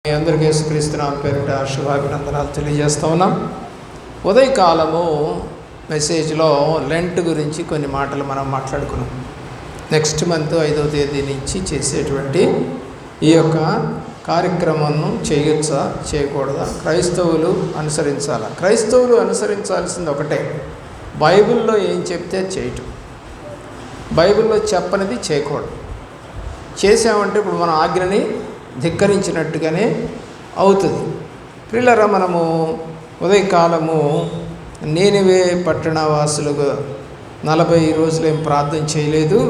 మీ అందరికీ యేసుక్రీస్తు నామమున పేరిట శుభాభినందనాలు తెలియజేస్తూ ఉన్నాం. ఉదయకాలము మెసేజ్లో లెంట్ గురించి కొన్ని మాటలు మనం మాట్లాడుకున్నాం. నెక్స్ట్ మంత్ 5వ తేదీ నుంచి చేసేటువంటి ఈ యొక్క కార్యక్రమాన్ని చేయొచ్చా చేయకూడదా, క్రైస్తవులు అనుసరించాలా? క్రైస్తవులు అనుసరించాల్సింది ఒకటే, బైబిల్లో ఏం చెప్తే చేయటం, బైబిల్లో చెప్పనిది చేయకూడదు. చేసామంటే ఇప్పుడు మన ఆజ్ఞని ధిక్కరించినట్టుగానే అవుతుంది. ప్రియులారా, మనము ఉదయకాలము నీనివే పట్టణవాసులుగా 40 రోజులు ఏం ప్రార్థన చేయలేదు.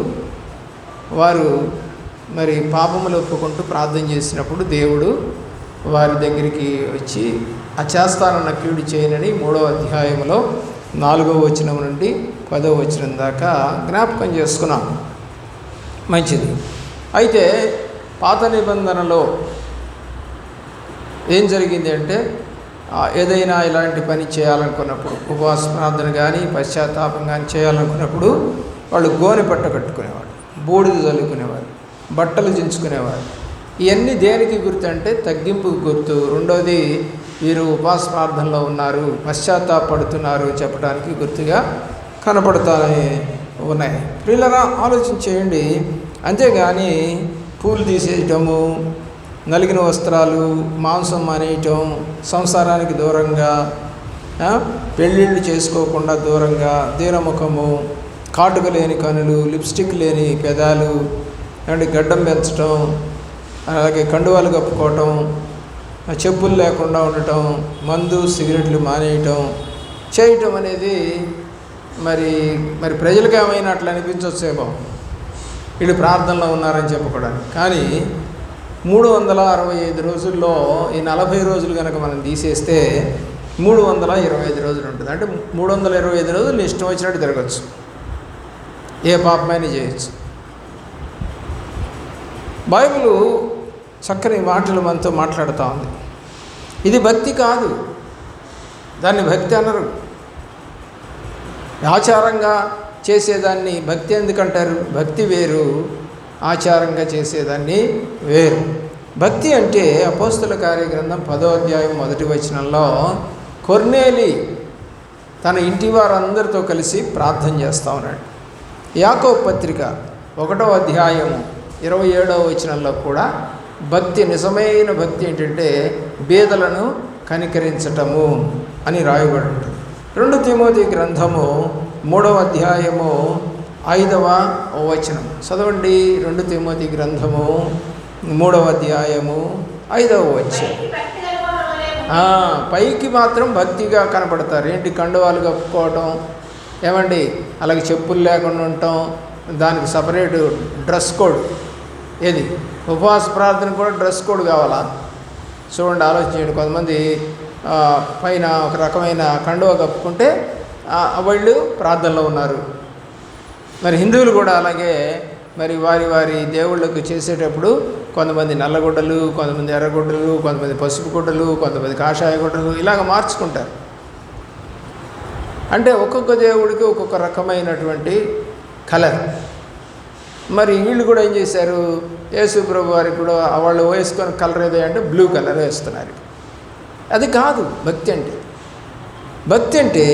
వారు మరి పాపములు ఒప్పుకుంటూ ప్రార్థన చేసినప్పుడు దేవుడు వారి దగ్గరికి వచ్చి అచేస్తానన్న కీడు చేయనని 3వ అధ్యాయంలో 4వ వచనం నుండి 10వ వచనం దాకా జ్ఞాపకం చేసుకున్నాం. మంచిది. అయితే పాత నిబంధనలో ఏం జరిగింది అంటే, ఏదైనా ఇలాంటి పని చేయాలనుకున్నప్పుడు, ఉపవాస ప్రార్థన కానీ పశ్చాత్తాపం కానీ చేయాలనుకున్నప్పుడు వాళ్ళు గోనె పట్ట కట్టుకునేవాడు, బూడిద చల్లుకునేవారు, బట్టలు చించుకునేవారు. ఇవన్నీ దేనికి గుర్తు అంటే తగ్గింపుకు గుర్తు. రెండోది, వీరు ఉపవాస ప్రార్థనలో ఉన్నారు, పశ్చాత్తాపడుతున్నారు చెప్పడానికి గుర్తుగా కనపడతానే ఉన్నాయి. ప్రియులారా, ఆలోచన చేయండి. అంతేగాని పూలు తీసేయటము, నలిగిన వస్త్రాలు, మాంసం మానేయటం, సంసారానికి దూరంగా, పెళ్ళిళ్ళు చేసుకోకుండా దూరంగా, దీనముఖము, కాటుక లేని కనులు, లిప్స్టిక్ లేని పెదాలు, అండ్ గడ్డం పెంచటం, అలాగే కండువాలు కప్పుకోవటం, చెప్పులు లేకుండా ఉండటం, మందు సిగరెట్లు మానేయటం చేయటం అనేది మరి ప్రజలకు ఏమైనా అట్లా అనిపించవచ్చేమో, వీళ్ళు ప్రార్థనలో ఉన్నారని చెప్పకూడదు. కానీ 365 రోజుల్లో ఈ 40 రోజులు కనుక మనం తీసేస్తే 325 రోజులు ఉంటుంది. అంటే 325 రోజులు ఇష్టం వచ్చినట్టు తిరగచ్చు, ఏ పాపమైనా చేయొచ్చు. బైబిలు చక్కని మాటలు మనతో మాట్లాడుతూ ఉంది. ఇది భక్తి కాదు, దాన్ని భక్తి అనరు. ఆచారంగా చేసేదాన్ని భక్తి ఎందుకంటారు? భక్తి వేరు, ఆచారంగా చేసేదాన్ని వేరు. భక్తి అంటే అపోస్తల కార్యగ్రంథం 10వ అధ్యాయం 1వ వచనంలో కొర్నేలి తన ఇంటి వారందరితో కలిసి ప్రార్థన చేస్తూ ఉన్నాడు. యాకోబు పత్రిక 1వ అధ్యాయం 27వ వచనంలో కూడా భక్తి, నిజమైన భక్తి ఏంటంటే బీదలను కనికరించటము అని రాయబడి ఉంటుంది. 2 తిమోతి గ్రంథము 3వ అధ్యాయము 5వ వచనం చదవండి. 2 తిమోతి గ్రంథము 3వ అధ్యాయము 5వ వచనం. పైకి మాత్రం భక్తిగా కనపడతారు. ఏంటి? కండువాలు కప్పుకోవటం, ఏమండి, అలాగే చెప్పులు లేకుండా ఉండటం, దానికి సపరేట్ డ్రెస్ కోడ్. ఏది? ఉపవాస ప్రార్థన కూడా డ్రెస్ కోడ్ కావాలా? చూడండి, ఆలోచించండి. కొంతమంది పైన ఒక రకమైన కండువా కప్పుకుంటే వాళ్ళు ప్రార్థనలో ఉన్నారు. మరి హిందువులు కూడా అలాగే మరి వారి దేవుళ్ళకు చేసేటప్పుడు కొంతమంది నల్లగుడ్డలు, కొంతమంది ఎర్రగుడ్డలు, కొంతమంది పసుపు గుడ్డలు, కొంతమంది కాషాయ గుడ్డలు, ఇలాగ మార్చుకుంటారు. అంటే ఒక్కొక్క దేవుడికి ఒక్కొక్క రకమైనటువంటి కలర్. మరి వీళ్ళు కూడా ఏం చేశారు? యేసు ప్రభు వారికి కూడా వాళ్ళు వేసుకొని కలర్ ఏదో అంటే బ్లూ కలర్ వేస్తున్నారు. అది కాదు భక్తి అంటే. భక్తి అంటే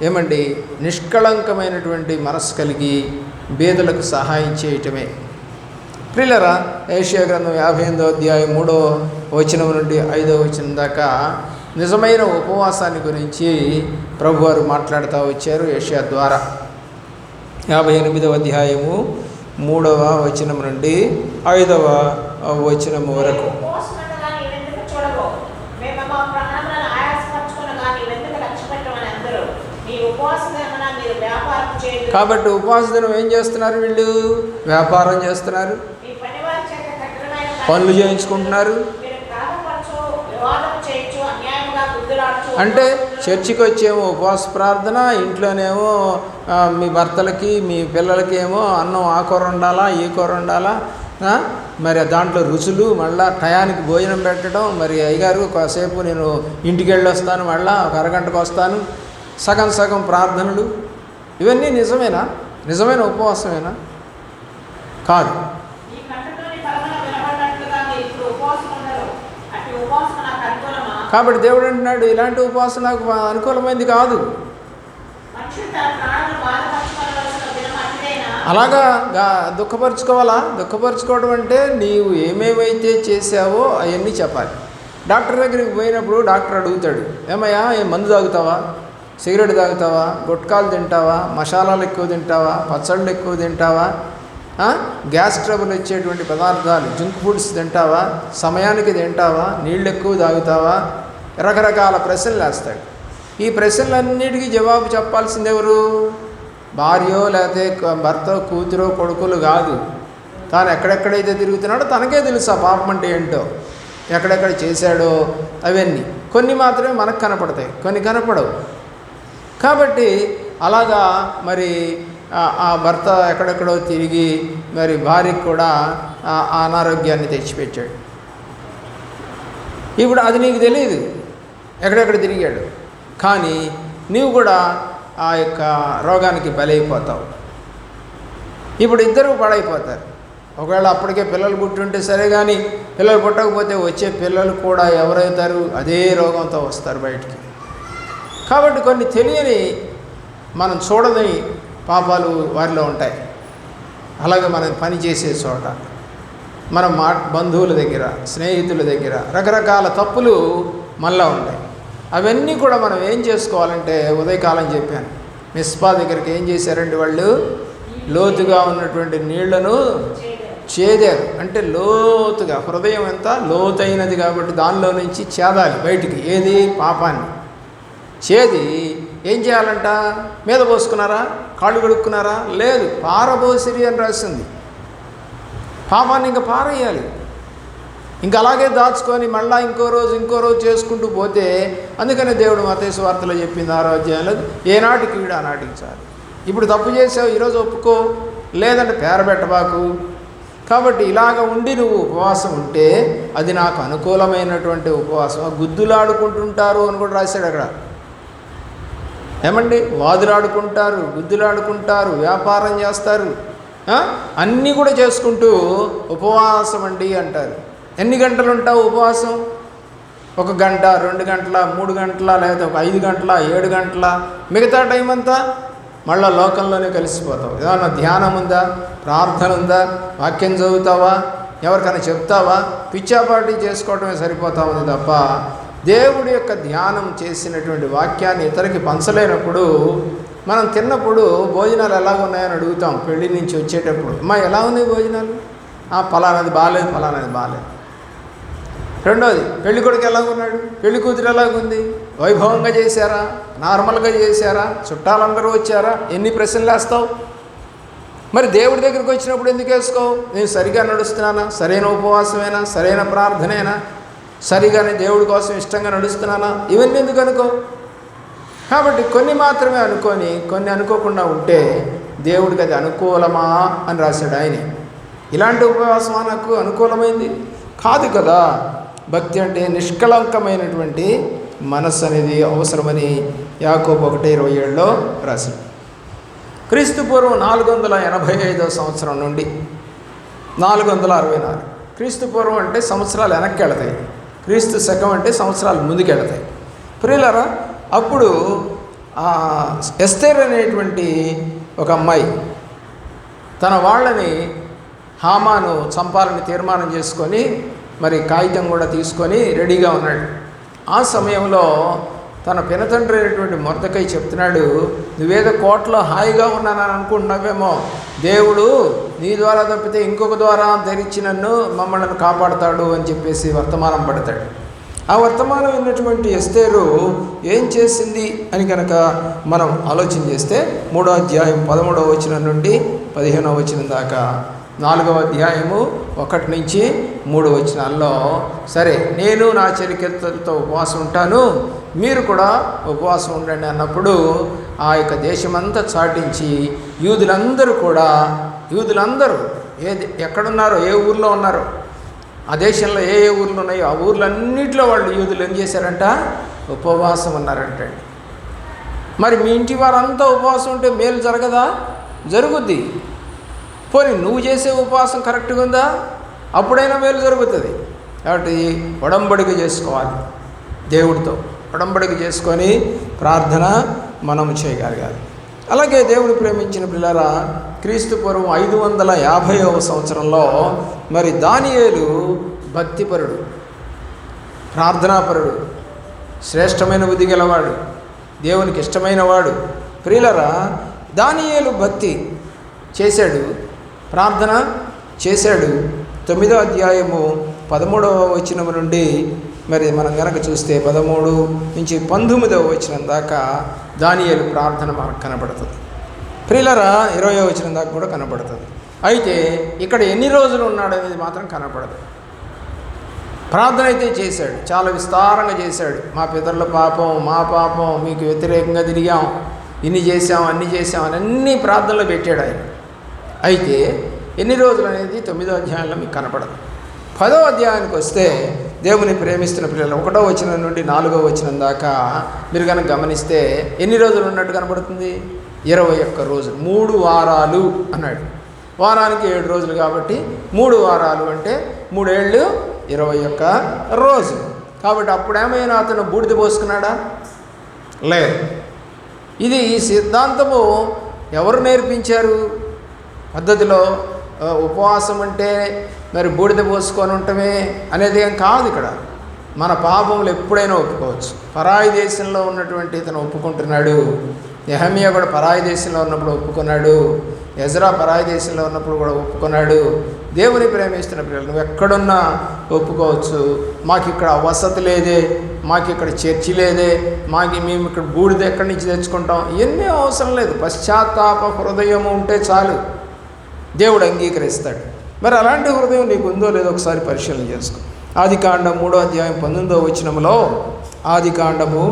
ఏమండి? నిష్కళంకమైనటువంటి మనస్సు కలిగి బీదలకు సహాయం చేయటమే. ప్రియులారా, యెషయా గ్రంథం 58వ అధ్యాయం 3వ వచనం నుండి 5వ వచనం దాకా నిజమైన ఉపవాసాన్ని గురించి ప్రభువారు మాట్లాడుతూ వచ్చారు యెషయా ద్వారా. 58వ అధ్యాయము 3వ వచనం నుండి 5వ వచనం వరకు. కాబట్టి ఉపవాస దినం ఏం చేస్తున్నారు? వీళ్ళు వ్యాపారం చేస్తున్నారు, పనులు చేయించుకుంటున్నారు. అంటే చర్చికి వచ్చేమో ఉపవాస ప్రార్థన, ఇంట్లోనేమో మీ భర్తలకి మీ పిల్లలకి ఏమో అన్నం ఆ కూర ఉండాలా, ఈ కూర ఉండాలా, మరి దాంట్లో రుచులు, మళ్ళీ టయానికి భోజనం పెట్టడం. మరి అయ్యగారు కాసేపు నేను ఇంటికి వెళ్ళి వస్తాను, మళ్ళీ ఒక అరగంటకు వస్తాను, సగం ప్రార్థనలు. ఇవన్నీ నిజమేనా? నిజమైన ఉపవాసమేనా? కాదు. కాబట్టి దేవుడు అంటున్నాడు, ఇలాంటి ఉపవాసం నాకు అనుకూలమైంది కాదు. అలాగా దుఃఖపరుచుకోవాలా? దుఃఖపరుచుకోవడం అంటే నీవు ఏమేమైతే చేసావో అవన్నీ చెప్పాలి. డాక్టర్ దగ్గరికి పోయినప్పుడు డాక్టర్ అడుగుతాడు, ఏమయ్యా ఏం మందు తాగుతావా, సిగరెట్ తాగుతావా, గుట్కాలు తింటావా, మసాలాలు ఎక్కువ తింటావా, పచ్చళ్ళు ఎక్కువ తింటావా, గ్యాస్ ట్రబుల్ వచ్చేటువంటి పదార్థాలు జంక్ ఫుడ్స్ తింటావా, సమయానికి తింటావా, నీళ్ళు ఎక్కువ తాగుతావా, రకరకాల ప్రశ్నలు వేస్తాడు. ఈ ప్రశ్నలన్నిటికీ జవాబు చెప్పాల్సింది ఎవరు? భార్యో లేకపోతే భర్త, కూతురో, కొడుకులు కాదు. తాను ఎక్కడెక్కడైతే తిరుగుతున్నాడో తనకే తెలుసు ఆ పాపం అంటే ఏంటో, ఎక్కడెక్కడ చేశాడో అవన్నీ. కొన్ని మాత్రమే మనకు కనపడతాయి, కొన్ని కనపడవు. కాబట్టి అలాగా మరి ఆ భర్త ఎక్కడెక్కడో తిరిగి మరి భార్యకు కూడా అనారోగ్యాన్ని తెచ్చిపెట్టాడు. ఇప్పుడు అది నీకు తెలియదు ఎక్కడెక్కడ తిరిగాడు, కానీ నీవు కూడా ఆ యొక్క రోగానికి బలైపోతావు. ఇప్పుడు ఇద్దరు పడైపోతారు. ఒకవేళ అప్పటికే పిల్లలు పుట్టుంటే సరే, కానీ పిల్లలు పుట్టకపోతే వచ్చే పిల్లలు కూడా ఎవరవుతారు? అదే రోగంతో వస్తారు బయటికి. కాబట్టి కొన్ని తెలియని, మనం చూడని పాపాలు వారిలో ఉంటాయి. అలాగే మనం పని చేసే చోట, మన బంధువుల దగ్గర, స్నేహితుల దగ్గర రకరకాల తప్పులు మనలో ఉంటాయి. అవన్నీ కూడా మనం ఏం చేసుకోవాలంటే, ఉదయకాలం చెప్పాను, మిస్పా దగ్గరికి ఏం చేశారండి వాళ్ళు? లోతుగా ఉన్నటువంటి నీళ్లను చేదారు. అంటే లోతుగా, హృదయం ఎంత లోతైనది కాబట్టి దానిలో నుంచి చేదాలి బయటికి. ఏది? పాపాన్ని చేది ఏం చేయాలంట? మీద పోసుకున్నారా? కాళ్ళు కడుక్కున్నారా? లేదు, పారబోసిరి అని రాసింది. పాపాన్ని ఇంకా పారేయాలి. ఇంకా అలాగే దాచుకొని మళ్ళీ ఇంకో రోజు చేసుకుంటూ పోతే, అందుకనే దేవుడు మత్తయి సువార్తలో చెప్పింది 6వ అధ్యాయంలో, ఏనాటికి వీడు ఆనాటికి చాలు. ఇప్పుడు తప్పు చేసావు, ఈరోజు ఒప్పుకో, లేదంటే పేరబెట్టబాకు. కాబట్టి ఇలాగ ఉండి నువ్వు ఉపవాసం ఉంటే అది నాకు అనుకూలమైనటువంటి ఉపవాసం. గుద్దులాడుకుంటుంటారు అని కూడా రాశాడు అక్కడ. ఏమండి? వాదులాడుకుంటారు, గుద్దులాడుకుంటారు, వ్యాపారం చేస్తారు, అన్నీ కూడా చేసుకుంటూ ఉపవాసం అండి అంటారు. ఎన్ని గంటలు ఉంటావు ఉపవాసం? 1 గంట, 2 గంటల, 3 గంటల, లేకపోతే 5 గంటల, 7 గంటల, మిగతా టైం అంతా మళ్ళీ లోకంలోనే కలిసిపోతావు. ఏదన్నా ధ్యానం ఉందా? ప్రార్థన ఉందా? వాక్యం చదువుతావా? ఎవరికైనా చెప్తావా? పిచ్చాపాటి చేసుకోవటమే సరిపోతా ఉంది తప్ప దేవుడి యొక్క ధ్యానం చేసినటువంటి వాక్యాన్ని ఇతరికి పంచలేనప్పుడు, మనం తిన్నప్పుడు భోజనాలు ఎలా ఉన్నాయని అడుగుతాం. పెళ్లి నుంచి వచ్చేటప్పుడు, అమ్మా ఎలా ఉన్నాయి భోజనాలు? పలానాది బాగాలేదు, పలానాది బాగాలేదు. రెండోది, పెళ్లి కొడుకు ఎలాగున్నాడు, పెళ్లి కూతురు ఎలాగుంది, వైభవంగా చేశారా, నార్మల్గా చేశారా, చుట్టాలందరూ వచ్చారా? ఎన్ని ప్రశ్నలు వేస్తావు? మరి దేవుడి దగ్గరికి వచ్చినప్పుడు ఎందుకు వేసుకోవు? నేను సరిగా నడుస్తున్నానా, సరైన ఉపవాసమేనా, సరైన ప్రార్థనేనా, సరిగానే దేవుడి కోసం ఇష్టంగా నడుస్తున్నానా, ఇవన్నీ ఎందుకు అనుకో. కాబట్టి కొన్ని మాత్రమే అనుకొని కొన్ని అనుకోకుండా ఉంటే దేవుడికి అది అనుకూలమా అని రాశాడు ఆయన. ఇలాంటి ఉపవాసమా నాకు అనుకూలమైంది కాదు కదా. భక్తి అంటే నిష్కళంకమైనటువంటి మనస్సు అనేది అవసరమని యాకోబు 1:27లో రాశాడు. క్రీస్తు పూర్వం 485వ సంవత్సరం నుండి 464, క్రీస్తు పూర్వం అంటే సంవత్సరాలు వెనక్కి వెళతాయి, క్రీస్తు శకం అంటే సంవత్సరాలు ముందుకెళతాయి. ప్రియులారా, అప్పుడు ఎస్తేర్ అనేటువంటి ఒక అమ్మాయి తన వాళ్ళని హామాను చంపాలని తీర్మానం చేసుకొని మరి కాగితం కూడా తీసుకొని రెడీగా ఉన్నాడు. ఆ సమయంలో తన పినతండ్రి అయినటువంటి మొర్దెకై చెప్తున్నాడు, నువ్వేదో కోటలో హాయిగా ఉన్నానని అనుకుంటున్నావేమో, దేవుడు నీ ద్వారా తప్పితే ఇంకొక ద్వారా తెరిచి మమ్మల్ని కాపాడుతాడు అని చెప్పేసి వర్తమానం పడతాడు. ఆ వర్తమానం విన్నటువంటి ఎస్తేరు ఏం చేసింది అని కనుక మనం ఆలోచన చేస్తే 3వ అధ్యాయం 13వ వచనం నుండి 15వ వచనం దాకా, 4వ అధ్యాయము 1 నుంచి 3 వచనాల్లో, సరే నేను నా చెలికత్తెలతో ఉపవాసం ఉంటాను, మీరు కూడా ఉపవాసం ఉండండి అన్నప్పుడు ఆ యొక్క దేశమంతా చాటించి యూదులందరూ ఎక్కడున్నారో, ఏ ఊర్లో ఉన్నారో, ఆ దేశంలో ఏ ఊర్లు ఉన్నాయో ఆ ఊర్లన్నింటిలో వాళ్ళు యూదులు ఏం చేశారంట? ఉపవాసం ఉన్నారంట. మరి మీ ఇంటి వారంతా ఉపవాసం ఉంటే మేలు జరగదా? జరుగుద్ది. పోనీ నువ్వు చేసే ఉపవాసం కరెక్ట్గా ఉందా? అప్పుడైనా మేలు జరుగుతుంది. కాబట్టి ఒడంబడిక చేసుకోవాలి దేవుడితో, ఒడంబడిక చేసుకొని ప్రార్థన మనము చేయగలగాలి. అలాగే దేవుడు ప్రేమించిన పిల్లరా, క్రీస్తు పూర్వం 550వ సంవత్సరంలో మరి దానియేలు భక్తిపరుడు, ప్రార్థనాపరుడు, శ్రేష్టమైన బుద్ధి గలవాడు, దేవునికి ఇష్టమైన వాడు. ప్రియులరా, దానియేలు భక్తి చేశాడు, ప్రార్థన చేశాడు. 9వ అధ్యాయము 13వ వచనం నుండి మరి మనం కనుక చూస్తే 13 నుంచి 19వ వచనం దాకా దానియేలు ప్రార్థన మనకు కనబడుతుంది. ప్రియులరా, 20వ వచనం దాకా కూడా కనబడుతుంది. అయితే ఇక్కడ ఎన్ని రోజులు ఉన్నాడు అనేది మాత్రం కనబడదు. ప్రార్థన అయితే చేశాడు, చాలా విస్తారంగా చేశాడు. మా పితరుల పాపం, మా పాపం, మీకు వ్యతిరేకంగా తిరిగాం, ఇన్ని చేసాం, అన్ని చేసాం అని అన్ని ప్రార్థనలు పెట్టాడు ఆయన. అయితే ఎన్ని రోజులు అనేది 9వ అధ్యాయంలో మీకు కనపడదు. 10వ అధ్యాయానికి వస్తే దేవుని ప్రేమిస్తున్న పిల్లలు 1వ వచనం నుండి 4వ వచనం దాకా మీరు కనుక గమనిస్తే ఎన్ని రోజులు ఉన్నట్టు కనబడుతుంది? 21 రోజులు. 3 వారాలు అన్నాడు. వారానికి 7 రోజులు కాబట్టి 3 వారాలు అంటే 3 ఏళ్ళు 21 రోజులు. కాబట్టి అప్పుడేమైనా అతను బూడిద పోసుకున్నాడా? లేదు. ఇది ఈ సిద్ధాంతము ఎవరు నేర్పించారు? పద్ధతిలో ఉపవాసం అంటే మరి బూడిద పోసుకొని ఉండటమే అనేది ఏం కాదు. ఇక్కడ మన పాపములు ఎప్పుడైనా ఒప్పుకోవచ్చు. పరాయి దేశంలో ఉన్నటువంటి ఇతను ఒప్పుకుంటున్నాడు. నెహెమ్యా కూడా పరాయి దేశంలో ఉన్నప్పుడు ఒప్పుకున్నాడు. ఎజ్రా పరాయి దేశంలో ఉన్నప్పుడు కూడా ఒప్పుకున్నాడు. దేవుని ప్రేమిస్తున్న పిల్లలు నువ్వు ఎక్కడున్నా ఒప్పుకోవచ్చు. మాకు ఇక్కడ వసతి లేదే, మాకు ఇక్కడ చర్చి లేదే, మేము ఇక్కడ బూడిద ఎక్కడి నుంచి తెచ్చుకుంటాం, ఇవన్నీ అవసరం లేదు. పశ్చాత్తాప హృదయం ఉంటే చాలు, దేవుడు అంగీకరిస్తాడు. మరి అలాంటి హృదయం నీకు ఉందో లేదో ఒకసారి పరిశీలన చేసుకో. ఆదికాండం 3వ అధ్యాయం 19వ వచనంలో, ఆదికాండము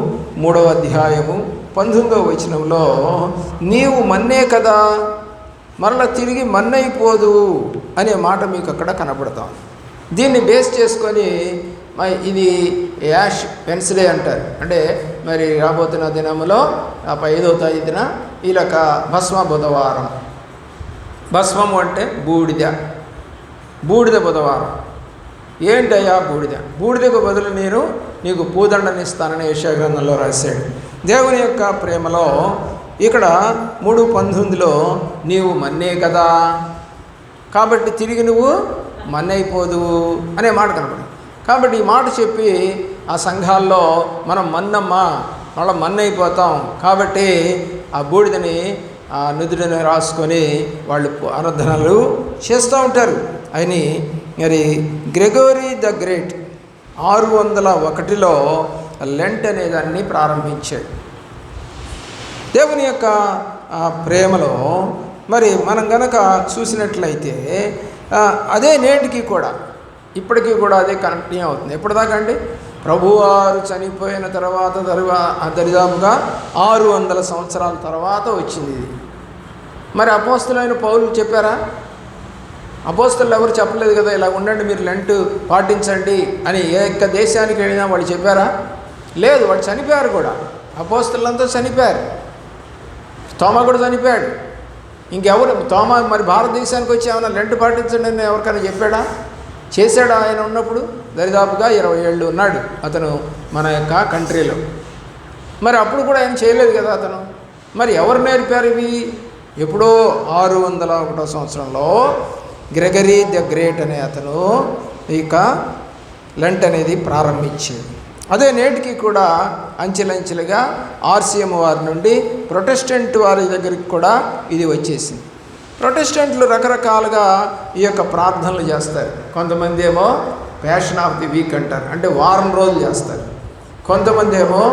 3వ అధ్యాయము 19వ వచనంలో, నీవు మన్నే కదా, మరలా తిరిగి మన్నైపోదు అనే మాట మీకు అక్కడ కనపడతాం. దీన్ని బేస్ చేసుకొని ఇది యాష్ వెన్స్డే అంటారు. అంటే మరి రాబోతున్న దినములో 5వ తేదీన ఇలాక భస్మ బుధవారం. భస్మము అంటే బూడిద, బూడిద బుధవారం. ఏంటయ్యా బూడిద? బూడిదకు బదులు నేను నీకు పూదండని ఇస్తానని యెషయా గ్రంథంలో రాశాడు. దేవుని యొక్క ప్రేమలో ఇక్కడ 3:19లో నీవు మన్నే కదా, కాబట్టి తిరిగి నువ్వు మన్నైపోదువు అనే మాట కనపడింది. కాబట్టి ఈ మాట చెప్పి ఆ సంఘాల్లో మనం మన్నమ్మా, మళ్ళీ మన్నైపోతాం, కాబట్టి ఆ బూడిదని ఆ నుదుడిని రాసుకొని వాళ్ళు ఆరాధనలు చేస్తూ ఉంటారు అని మరి గ్రెగోరీ ద గ్రేట్ 601లో లెంట్ అనే దాన్ని ప్రారంభించాడు. దేవుని యొక్క ప్రేమలో మరి మనం గనక చూసినట్లయితే అదే నేటికి కూడా ఇప్పటికీ కూడా అదే కంటిన్యూ అవుతుంది. ఎప్పటిదాకా అండి? ప్రభువారు చనిపోయిన తర్వాత దరిదాపుగా 600 సంవత్సరాల తర్వాత వచ్చింది ఇది. మరి అపోస్తలులైన పౌలు చెప్పారా? అపోస్తలు ఎవరు చెప్పలేదు కదా, ఇలా ఉండండి మీరు లెంట్ పాటించండి అని. ఏ ఒక్క దేశానికి వెళ్ళినా వాళ్ళు చెప్పారా? లేదు, వాళ్ళు చనిపోయారు కూడా. అపోస్తలంతా చనిపోయారు. తోమా కూడా చనిపోయాడు. ఇంకెవరు? తోమా మరి భారతదేశానికి వచ్చి ఏమైనా లెంట్ పాటించండి అని ఎవరికైనా చెప్పాడా? చేశాడా? ఆయన ఉన్నప్పుడు దరిదాపుగా 20 ఏళ్ళు ఉన్నాడు అతను మన యొక్క కంట్రీలో. మరి అప్పుడు కూడా ఆయన చేయలేదు కదా అతను. మరి ఎవరు నేర్పారు ఇవి? ఎప్పుడో 601వ సంవత్సరంలో గ్రెగరీ ద గ్రేట్ అనే అతను ఇక లెంట్ అనేది ప్రారంభించాడు. అదే నేటికి కూడా అంచెలంచెలుగా ఆర్సీఎం వారి నుండి ప్రొటెస్టెంట్ వారి దగ్గరికి కూడా ఇది వచ్చేసింది. ప్రొటెస్టెంట్లు రకరకాలుగా ఈ యొక్క ప్రార్థనలు చేస్తారు. కొంతమంది ఏమో ప్యాషన్ ఆఫ్ ది వీక్ అంటారు, అంటే వారం రోజులు చేస్తారు. కొంతమంది ఏమో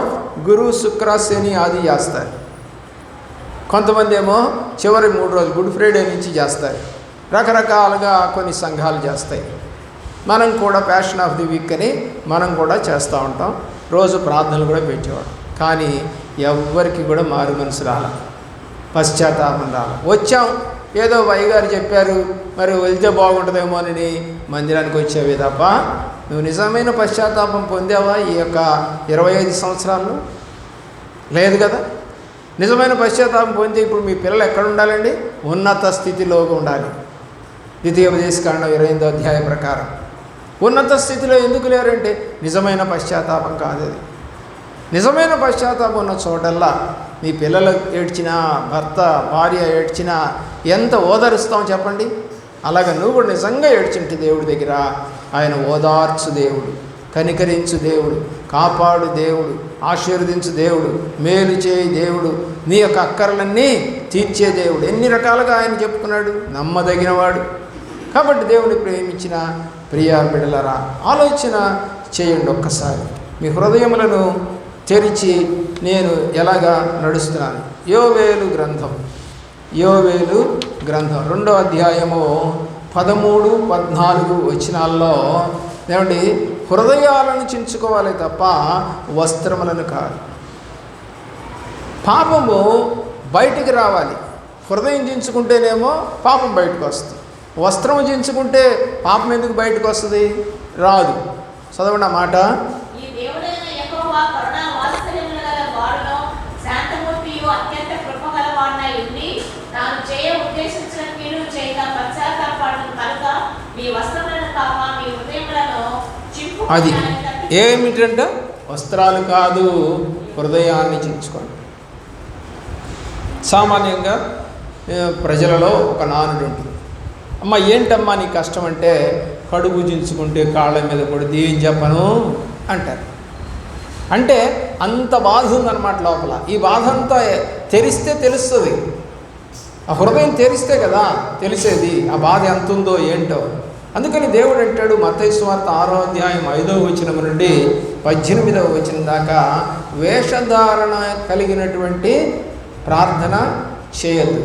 గురు శుక్ర శని ఆది చేస్తారు. కొంతమంది ఏమో చివరి 3 రోజులు గుడ్ ఫ్రైడే నుంచి చేస్తారు. రకరకాలుగా కొన్ని సంఘాలు చేస్తాయి. మనం కూడా ప్యాషన్ ఆఫ్ ది వీక్ అని మనం కూడా చేస్తూ ఉంటాం. రోజు ప్రార్థనలు కూడా పెట్టేవాడు. కానీ ఎవ్వరికి కూడా మారు మనసు రాల, పశ్చాత్తాపం రాల. వచ్చాం, ఏదో వైగారు చెప్పారు, మరి వెళ్తే బాగుంటుందేమో అని మందిరానికి వచ్చేవి తప్ప నువ్వు నిజమైన పశ్చాత్తాపం పొందావా ఈ యొక్క 25 సంవత్సరాల్లో? లేదు కదా. నిజమైన పశ్చాత్తాపం పొందితే ఇప్పుడు మీ పిల్లలు ఎక్కడ ఉండాలండి? ఉన్నత స్థితిలో ఉండాలి. ద్వితీయోపదేశకాండం 28వ అధ్యాయం ప్రకారం ఉన్నత స్థితిలో ఎందుకు లేరంటే నిజమైన పశ్చాత్తాపం కాదు అది. నిజమైన పశ్చాత్తాపం ఉన్న చోటల్లా మీ పిల్లలు ఏడ్చినా, భర్త భార్య ఏడ్చినా ఎంత ఓదారుస్తాం చెప్పండి. అలాగ నువ్వు కూడా నిజంగా ఏడ్చింటే దేవుడి దగ్గర ఆయన ఓదార్చు దేవుడు, కనికరించు దేవుడు, కాపాడు దేవుడు, ఆశీర్వదించు దేవుడు, మేలు చేయి దేవుడు, నీ యొక్క అక్కర్లన్నీ తీర్చే దేవుడు. ఎన్ని రకాలుగా ఆయన చెప్పుకున్నాడు, నమ్మదగినవాడు. కాబట్టి దేవుని ప్రేమించిన ప్రియా బిడ్డలారా, ఆలోచన చేయండి ఒక్కసారి. మీ హృదయములను తెరిచి నేను ఎలాగా నడుస్తున్నాను. యోవేలు గ్రంథం 2వ అధ్యాయము 13, 14 వచనాల్లో ఏమండి, హృదయాలను చించుకోవాలి తప్ప వస్త్రములను కాదు. పాపము బయటికి రావాలి. హృదయం చించుకుంటేనేమో పాపం బయటకు వస్తుంది. వస్త్రము చించుకుంటే పాపం ఎందుకు బయటకు వస్తుంది? రాదు. చదవండి ఆ మాట. అది ఏమిటంట? వస్త్రాలు కాదు, హృదయాన్ని చించుకోండి. సామాన్యంగా ప్రజలలో ఒక నానుడు ఉంటుంది. అమ్మ ఏంటమ్మా నీ కష్టం అంటే, కడుగు చించుకుంటే కాళ్ళ మీద పడి ఏం చెప్పను అంటారు. అంటే అంత బాధ ఉందన్నమాట లోపల. ఈ బాధ అంతా తెరిస్తే తెలుస్తుంది. ఆ హృదయం తెరిస్తే కదా తెలిసేది ఆ బాధ ఎంత ఉందో ఏంటో. అందుకని దేవుడు అంటాడు మత్తయి సువార్త 6వ అధ్యాయం 5వ వచనం నుండి 18వ వచనం దాకా, వేషధారణ కలిగినటువంటి ప్రార్థన చేయద్దు.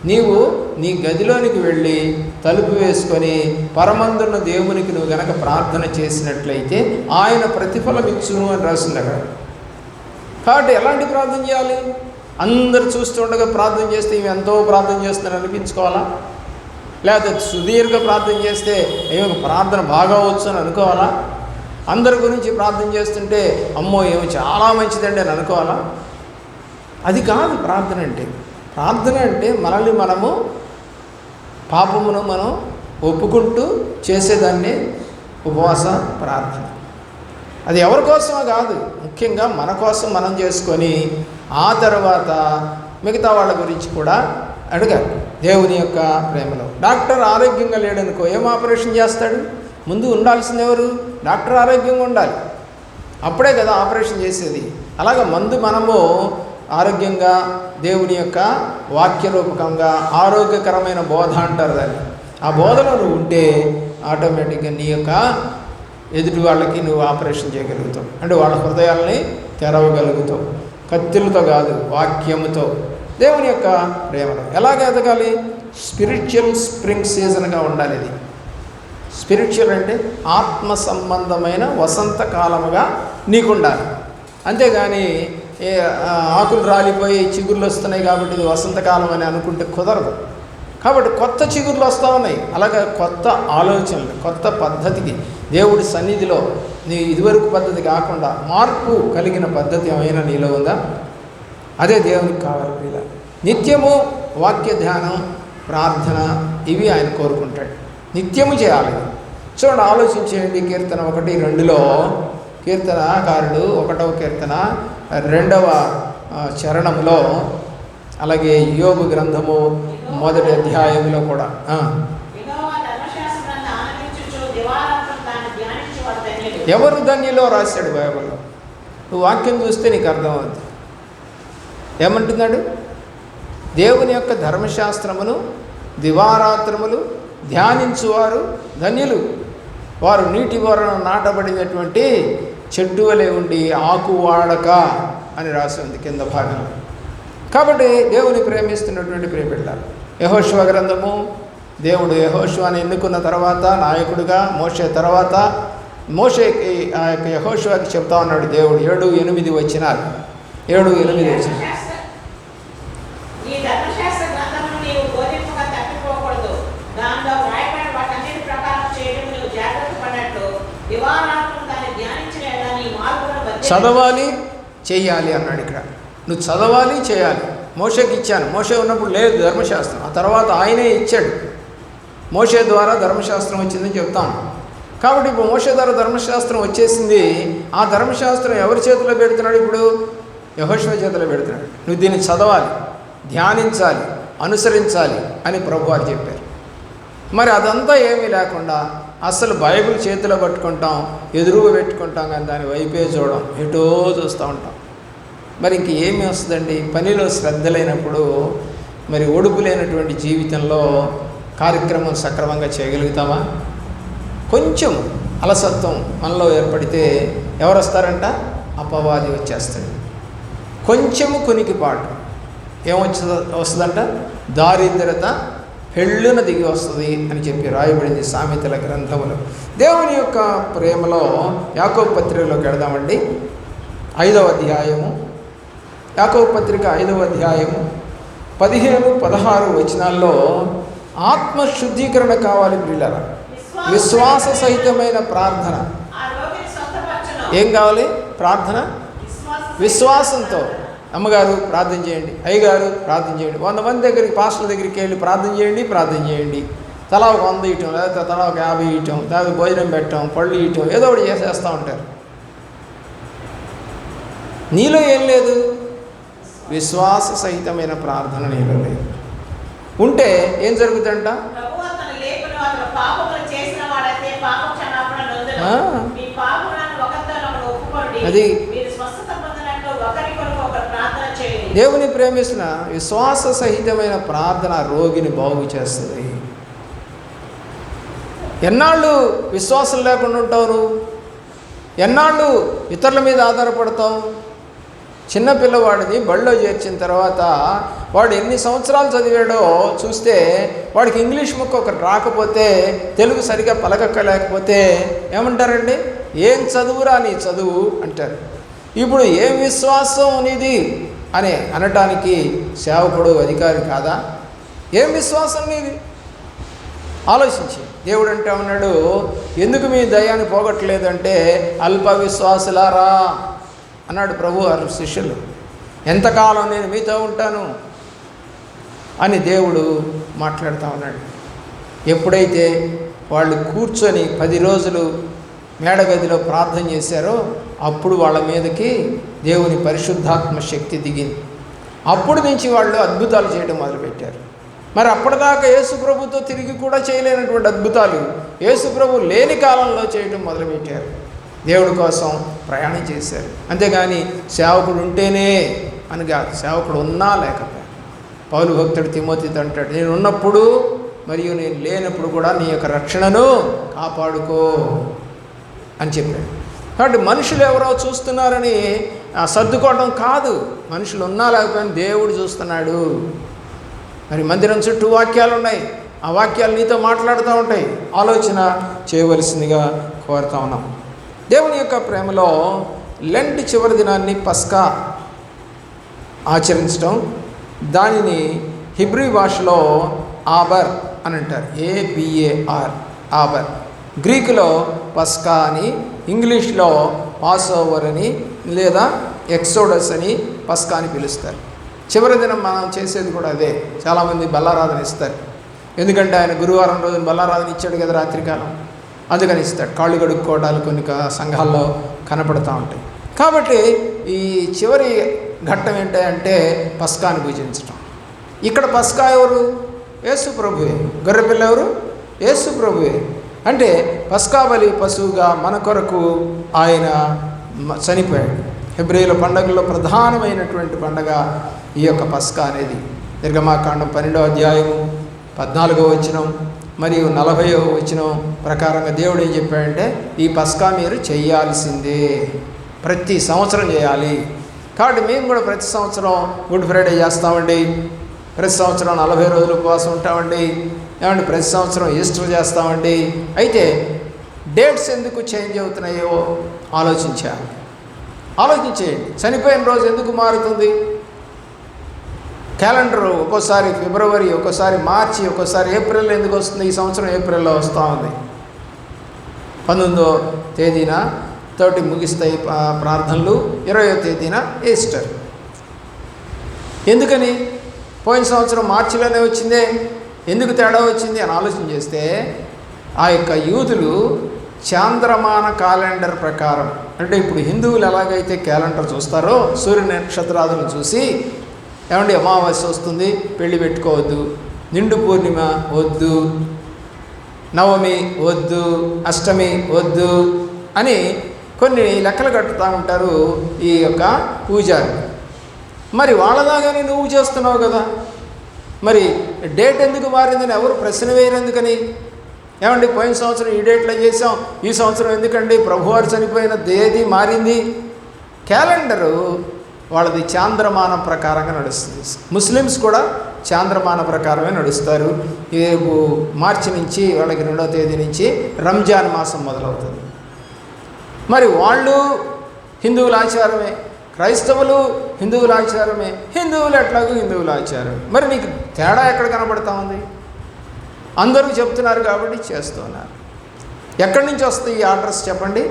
నీవు నీ గదిలోనికి వెళ్ళి తలుపు వేసుకొని పరమందున్న దేవునికి నువ్వు గనక ప్రార్థన చేసినట్లయితే ఆయన ప్రతిఫలం ఇచ్చును అని రాసింది అక్కడ. కాబట్టి ఎలాంటి ప్రార్థన చేయాలి? అందరు చూస్తుండగా ప్రార్థన చేస్తే ఇవి ఎంతో ప్రార్థన చేస్తున్నారని అనిపించుకోవాలా? లేకపోతే సుదీర్ఘ ప్రార్థన చేస్తే ఏమో ప్రార్థన బాగా వచ్చు అని అనుకోవాలా? అందరి గురించి ప్రార్థన చేస్తుంటే అమ్మో ఏమో చాలా మంచిదండి అని అనుకోవాలా? అది కాదు ప్రార్థన అంటే. ప్రార్థన అంటే మనల్ని మనము పాపమును మనం ఒప్పుకుంటూ చేసేదాన్ని ఉపవాస ప్రార్థన. అది ఎవరి కోసమో కాదు, ముఖ్యంగా మన కోసం మనం చేసుకొని ఆ తర్వాత మిగతా వాళ్ళ గురించి కూడా అడగాలి దేవుని యొక్క ప్రేమలో. డాక్టర్ ఆరోగ్యంగా లేడనుకో ఏం ఆపరేషన్ చేస్తాడు? ముందు ఉండాల్సింది ఎవరు? డాక్టర్ ఆరోగ్యంగా ఉండాలి, అప్పుడే కదా ఆపరేషన్ చేసేది. అలాగే మందు మనము ఆరోగ్యంగా దేవుని యొక్క వాక్యరూపకంగా ఆరోగ్యకరమైన బోధ అంటారు దాన్ని. ఆ బోధలో నువ్వు ఉంటే ఆటోమేటిక్గా నీ యొక్క ఎదుటి వాళ్ళకి నువ్వు ఆపరేషన్ చేయగలుగుతావు. అంటే వాళ్ళ హృదయాల్ని తెరవగలుగుతావు. కత్తులతో కాదు, వాక్యముతో. దేవుని యొక్క ప్రేమలో ఎలాగ ఎదగాలి? స్పిరిచువల్ స్ప్రింగ్ సీజన్గా ఉండాలి. ఇది స్పిరిచువల్ అంటే ఆత్మ సంబంధమైన వసంతకాలముగా నీకుండాలి. అంతేగాని ఆకులు రాలిపోయి చిగుర్లు వస్తున్నాయి కాబట్టి ఇది వసంతకాలం అని అనుకుంటే కుదరదు. కాబట్టి కొత్త చిగుర్లు వస్తూ ఉన్నాయి. అలాగే కొత్త ఆలోచనలు, కొత్త పద్ధతికి దేవుడి సన్నిధిలో నీ ఇదివరకు పద్ధతి కాకుండా మార్పు కలిగిన పద్ధతి ఏమైనా నీలో ఉందా? అదే దేవునికి కావాలి. ప్రియుల, నిత్యము వాక్య ధ్యానం, ప్రార్థన ఇవి ఆయన కోరుకుంటాడు. నిత్యము చేయాలి. చూడండి, ఆలోచించేయండి. కీర్తన 1:2లో కీర్తనకారుడు 1వ కీర్తన 2వ చరణంలో, అలాగే యోబు గ్రంథము 1వ అధ్యాయంలో కూడా ఎవరు ధన్యులో రాశాడు బైబిల్లో. నువ్వు వాక్యం చూస్తే నీకు అర్థమవుతుంది. ఏమంటున్నాడు? దేవుని యొక్క ధర్మశాస్త్రమును దివారాత్రములు ధ్యానించువారు ధన్యులు, వారు నీటి వరణ నాటబడినటువంటి చెట్టు వలె ఉండి ఆకు వాడక అని రాసి ఉంది కింద భాగంలో. కాబట్టి దేవుని ప్రేమిస్తున్నటువంటి ప్రియబిడ్డలారా, యెహోషువ గ్రంథము, దేవుడు యెహోషువని ఎన్నుకున్న తర్వాత నాయకుడిగా, మోషే తర్వాత మోషేకి ఆ యొక్క యెహోషువకి చెప్తా ఉన్నాడు దేవుడు. 7-8 వచనాలు. 7-8 వచనాలు. చదవాలి, చేయాలి అన్నాడు ఇక్కడ. నువ్వు చదవాలి, చేయాలి. మోషేకి ఇచ్చాను. మోషే ఉన్నప్పుడు లేదు ధర్మశాస్త్రం, ఆ తర్వాత ఆయనే ఇచ్చాడు. మోషే ద్వారా ధర్మశాస్త్రం వచ్చిందని చెప్తాం. కాబట్టి ఇప్పుడు మోషే ద్వారా ధర్మశాస్త్రం వచ్చేసింది. ఆ ధర్మశాస్త్రం ఎవరి చేతిలో పెడుతున్నాడు? ఇప్పుడు యెహోషువ చేతిలో పెడుతున్నాడు. నువ్వు దీన్ని చదవాలి, ధ్యానించాలి, అనుసరించాలి అని ప్రభువారు చెప్పారు. మరి అదంతా ఏమీ లేకుండా అసలు బైబిల్ చేతిలో పట్టుకుంటాం, ఎదురుగా పెట్టుకుంటాం, కానీ దాని వైపే చూడడం, ఎటో చూస్తూ ఉంటాం. మరి ఇంక ఏమి వస్తుందండి? పనిలో శ్రద్ధ లేనప్పుడు మరి ఒడుపు లేనటువంటి జీవితంలో కార్యక్రమం సక్రమంగా చేయగలుగుతామా? కొంచెం అలసత్వం మనలో ఏర్పడితే ఎవరు వస్తారంట? అపవాది వచ్చేస్తాడు. కొంచెము కునికిపాటు వస్తుందంట? దారిద్రత పెళ్ళున దిగి వస్తుంది అని చెప్పి రాయబడింది సామెతల గ్రంథములో. దేవుని యొక్క ప్రేమలో యాకోబు పత్రికలోకి వెళదామండి. 5వ అధ్యాయము, యాకోబు పత్రిక 5వ అధ్యాయము 15-16 వచనాల్లో ఆత్మ శుద్ధీకరణ కావాలి ప్రియులారా. విశ్వాస సహితమైన ప్రార్థన. ఏం కావాలి? ప్రార్థన విశ్వాసంతో. అమ్మగారు ప్రార్థన చేయండి, అయ్యగారు ప్రార్థన చేయండి, 100 మంది దగ్గరికి, పాస్టర్ల దగ్గరికి వెళ్ళి ప్రార్థన చేయండి. తలా ఒక 100 ఇవ్వటం, లేకపోతే తలా ఒక 50 ఇవ్వటం, లేకపోతే భోజనం పెట్టడం, పళ్ళు ఇవ్వటం, ఏదో ఒకటి చేసేస్తూ ఉంటారు. నీలో ఏం లేదు? విశ్వాస సహితమైన ప్రార్థన నీలో లేదు. ఉంటే ఏం జరుగుతుందంట? అది దేవుని ప్రేమిస్తున్న విశ్వాస సహితమైన ప్రార్థన రోగిని బాగు చేస్తుంది. ఎన్నాళ్ళు విశ్వాసం లేకుండా ఉంటావు నువ్వు? ఎన్నాళ్ళు ఇతరుల మీద ఆధారపడతావు? చిన్న పిల్లవాడిని బడిలో చేర్చిన తర్వాత వాడు ఎన్ని సంవత్సరాలు చదివాడో చూస్తే వాడికి ఇంగ్లీష్ ముక్క ఒకటి రాకపోతే, తెలుగు సరిగా పలకక్కలేకపోతే ఏమంటారండి? ఏం చదువురా నీ చదువు అంటారు. ఇప్పుడు ఏం విశ్వాసం నీది అని అనటానికి సేవకుడు అధికారి కాదా? ఏం విశ్వాసం నీది? ఆలోచించి దేవుడు అంటే ఉన్నాడు, ఎందుకు మీ దయాన్ని పోగొట్టలేదంటే అల్ప విశ్వాసులారా అన్నాడు ప్రభు వారు శిష్యులు. ఎంతకాలం నేను మీతో ఉంటాను అని దేవుడు మాట్లాడుతూ ఉన్నాడు. ఎప్పుడైతే వాళ్ళు కూర్చొని 10 రోజులు మేడగదిలో ప్రార్థన చేశారో అప్పుడు వాళ్ళ మీదకి దేవుని పరిశుద్ధాత్మ శక్తి దిగింది. అప్పుడు నుంచి వాళ్ళు అద్భుతాలు చేయడం మొదలుపెట్టారు. మరి అప్పటిదాకా యేసుప్రభుతో తిరిగి కూడా చేయలేనటువంటి అద్భుతాలు యేసుప్రభు లేని కాలంలో చేయడం మొదలుపెట్టారు. దేవుడి కోసం ప్రయాణం చేశారు. అంతేగాని సేవకుడు ఉంటేనే అని కాదు, సేవకుడు ఉన్నా లేకపోయినా. పౌలు భక్తుడు తిమోతితో అంటాడు, నేను ఉన్నప్పుడు మరియు నేను లేనప్పుడు కూడా నీ యొక్క రక్షణను కాపాడుకో అని చెప్పాడు. కాబట్టి మనుషులు ఎవరో చూస్తున్నారని సర్దుకోవడం కాదు, మనుషులు ఉన్నా లేకపోయినా దేవుడు చూస్తున్నాడు. మరి మందిరం చుట్టూ వాక్యాలు ఉన్నాయి, ఆ వాక్యాలు నీతో మాట్లాడుతూ ఉంటాయి. ఆలోచన చేయవలసిందిగా కోరుతా ఉన్నాం. దేవుని యొక్క ప్రేమలో లెంట్ చివరి దినాన్ని పస్కా ఆచరించడం, దానిని హిబ్రీ భాషలో ఆబర్ అని అంటారు. ABAR, ఆబర్. గ్రీకులో పస్కా అని, ఇంగ్లీష్లో పాస్ ఓవర్ అని లేదా ఎక్సోడస్ అని పస్కా అని పిలుస్తారు. చివరి దినం మనం చేసేది కూడా అదే. చాలామంది బల్లారాధన ఇస్తారు, ఎందుకంటే ఆయన గురువారం రోజున బల్లారాధన ఇచ్చాడు కదా రాత్రికాలం, అందుకని ఇస్తాడు. కాళ్ళు కడుక్కోవడాలు కొన్ని సంఘాల్లో కనపడుతూ ఉంటాయి. కాబట్టి ఈ చివరి ఘట్టం ఏంటంటే పస్కాని పూజించడం. ఇక్కడ పస్కా ఎవరు? యేసు ప్రభువే. గొర్రెపిల్ల ఎవరు? యేసు ప్రభువే. అంటే పస్కా బలి పశువుగా మన కొరకు ఆయన చనిపోయాడు. హెబ్రీయుల పండుగల్లో ప్రధానమైనటువంటి పండగ ఈ యొక్క పస్కా అనేది. నిర్గమాకాండం 12వ అధ్యాయము 14వ వచనం మరియు 40వ వచనం ప్రకారంగా దేవుడు ఏం చెప్పాడంటే ఈ పస్కా మీరు చేయాల్సిందే, ప్రతి సంవత్సరం చేయాలి. కాబట్టి మేము కూడా ప్రతి సంవత్సరం గుడ్ ఫ్రైడే చేస్తామండి, ప్రతి సంవత్సరం 40 రోజులు ఉపవాసం ఉంటామండి, ఏమంటే ప్రతి సంవత్సరం ఈస్టర్ చేస్తామండి. అయితే డేట్స్ ఎందుకు చేంజ్ అవుతున్నాయో ఆలోచించేయండి. చనిపోయిన రోజు ఎందుకు మారుతుంది? క్యాలెండర్ ఒక్కోసారి ఫిబ్రవరి, ఒక్కోసారి మార్చి, ఒక్కోసారి ఏప్రిల్ ఎందుకు వస్తుంది? ఈ సంవత్సరం ఏప్రిల్లో వస్తూ ఉంది. 19వ తేదీన తోటి ముగిస్తాయి ప్రార్థనలు, 20వ తేదీన ఈస్టర్. ఎందుకని? పోయిన సంవత్సరం మార్చిలోనే వచ్చిందే, ఎందుకు తేడా వచ్చింది అని ఆలోచన చేస్తే ఆ యొక్క యూదులు చాంద్రమాన క్యాలెండర్ ప్రకారం, అంటే ఇప్పుడు హిందువులు ఎలాగైతే క్యాలెండర్ చూస్తారో సూర్య నక్షత్రాదులను చూసి, ఏమండి అమావాస్య వస్తుంది పెళ్ళి పెట్టుకోవద్దు, నిండు పూర్ణిమ వద్దు, నవమి వద్దు, అష్టమి వద్దు అని కొన్ని లెక్కలు కట్టుతూ ఉంటారు ఈ యొక్క పూజారి. మరి వాళ్ళలాగానే నువ్వు చేస్తున్నావు కదా, మరి డేట్ ఎందుకు మారిందని ఎవరు ప్రశ్న వేయరు ఎందుకని? ఏమండి పోయిన సంవత్సరం ఈ డేట్లో చేసాం, ఈ సంవత్సరం ఎందుకండి ప్రభువారు చనిపోయిన తేదీ మారింది? క్యాలెండరు వాళ్ళది చాంద్రమానం ప్రకారంగా నడుస్తుంది. ముస్లిమ్స్ కూడా చాంద్రమాన ప్రకారమే నడుస్తారు. రేపు మార్చి నుంచి వాళ్ళకి 2వ తేదీ నుంచి రంజాన్ మాసం మొదలవుతుంది. మరి వాళ్ళు హిందువుల ఆచారమే, క్రైస్తవులు హిందువుల ఆచారమే, హిందువులు ఎట్లాగో హిందువుల ఆచారం. మరి నీకు తేడా ఎక్కడ కనబడతా ఉంది? అందరూ చెప్తున్నారు కాబట్టి చేస్తున్నారు. ఎక్కడి నుంచి వస్తాయి ఈ ఆర్డర్స్ చెప్పండి?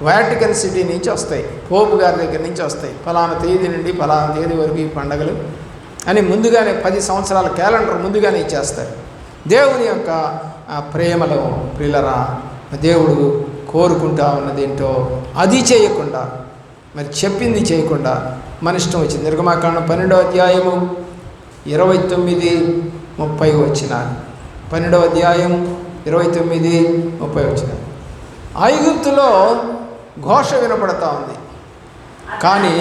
వాటికన్ సిటీ నుంచి వస్తాయి, పోపు గారి దగ్గర నుంచి వస్తాయి. ఫలానా తేదీ నుండి ఫలానా తేదీ వరకు ఈ పండగలు అని ముందుగానే 10 సంవత్సరాల క్యాలెండర్ ముందుగానే ఇచ్చేస్తారు. దేవుని యొక్క ప్రేమలో ప్రియులరా, దేవుడు కోరుకుంటా ఉన్నదేంటో అది చేయకుండా, మరి చెప్పింది చేయకుండా మన ఇష్టం వచ్చింది. నిర్గమాకాండం 12వ అధ్యాయము 29-30 వచనాలు. 12వ అధ్యాయం 29-30 వచనాలు. ఐగుప్తులో ఘోష వినపడతా ఉంది, కానీ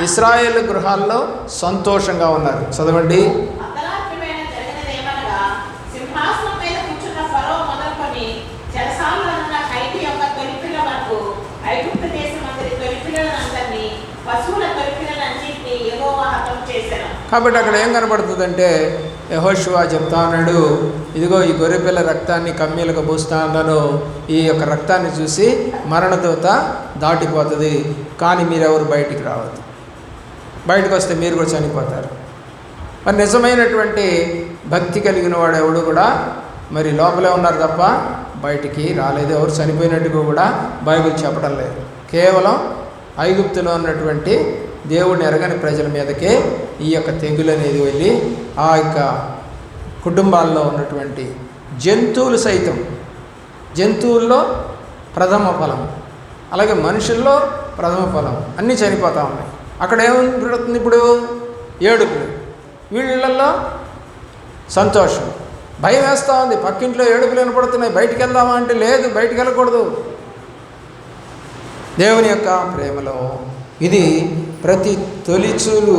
ఇశ్రాయేలు గృహాల్లో సంతోషంగా ఉన్నారు. చదవండి. కాబట్టి అక్కడ ఏం కనబడుతుందంటే యెహోషువ చెప్తా ఉన్నాడు, ఇదిగో ఈ గొర్రెపిల్ల రక్తాన్ని కమ్మీలకు పూస్తాను, ఈ యొక్క రక్తాన్ని చూసి మరణదూత దాటిపోతుంది, కానీ మీరెవరు బయటికి రావద్దు, బయటకు వస్తే మీరు కూడా చనిపోతారు. మరి నిజమైనటువంటి భక్తి కలిగిన వాడు ఎవడు కూడా మరి లోపలే ఉన్నారు తప్ప బయటికి రాలేదు. ఎవరు చనిపోయినట్టుగా కూడా బైబిల్ చెప్పడం లేదు. కేవలం ఐగుప్తులో ఉన్నటువంటి దేవుడిని ఎరగని ప్రజల మీదకే ఈ యొక్క తెగులు అనేది వెళ్ళి ఆ యొక్క కుటుంబాల్లో ఉన్నటువంటి జంతువులు సైతం, జంతువుల్లో ప్రథమ ఫలం, అలాగే మనుషుల్లో ప్రథమ ఫలం అన్నీ చనిపోతూ ఉన్నాయి. అక్కడ ఏముంది పెడుతుంది ఇప్పుడు? ఏడుపులు. వీళ్ళల్లో సంతోషం. భయం వేస్తూ ఉంది, పక్కింట్లో ఏడుపులు వినపడుతున్నాయి, బయటికి వెళ్దామా అంటే లేదు, బయటికి వెళ్ళకూడదు. దేవుని యొక్క ప్రేమలో ఇది ప్రతి తొలిచూలు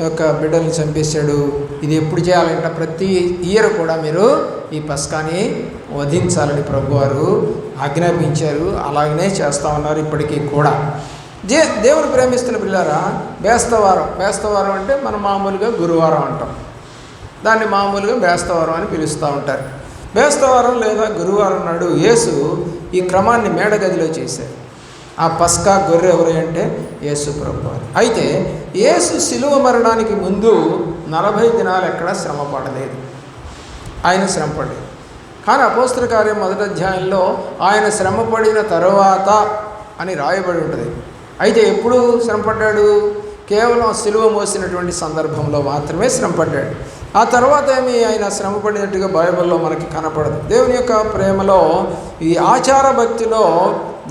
యొక్క బిడ్డల్ని చంపేశాడు. ఇది ఎప్పుడు చేయాలంటే ప్రతి ఇయర్ కూడా మీరు ఈ పస్కాని వధించాలని ప్రభువారు ఆజ్ఞాపించారు. అలాగనే చేస్తూ ఉన్నారు ఇప్పటికీ కూడా. దేవుని ప్రేమిస్తున్న పిల్లారా, బేస్తవారం అంటే మనం మామూలుగా గురువారం అంటాం, దాన్ని మామూలుగా బేస్తవారం అని పిలుస్తూ ఉంటారు. బేస్తవారం లేదా గురువారం నాడు యేసు ఈ క్రమాన్ని మేడగదిలో చేశారు. ఆ పస్కా గొర్రె ఎవరు అంటే యేసు ప్రభువారు. అయితే యేసు శిలువ మరణానికి ముందు 40 దినాలు ఎక్కడా శ్రమ పడలేదు, ఆయన శ్రమ పడలేదు. కానీ అపోస్తల కార్యం 1వ అధ్యాయంలో ఆయన శ్రమ పడిన తరువాత అని రాయబడి ఉంటుంది. అయితే ఎప్పుడు శ్రమ పడ్డాడు? కేవలం శిలువ మోసినటువంటి సందర్భంలో మాత్రమే శ్రమ పడ్డాడు. ఆ తర్వాత ఏమి ఆయన శ్రమ పడినట్టుగా బైబిల్లో మనకి కనపడదు. దేవుని యొక్క ప్రేమలో, ఈ ఆచార భక్తిలో,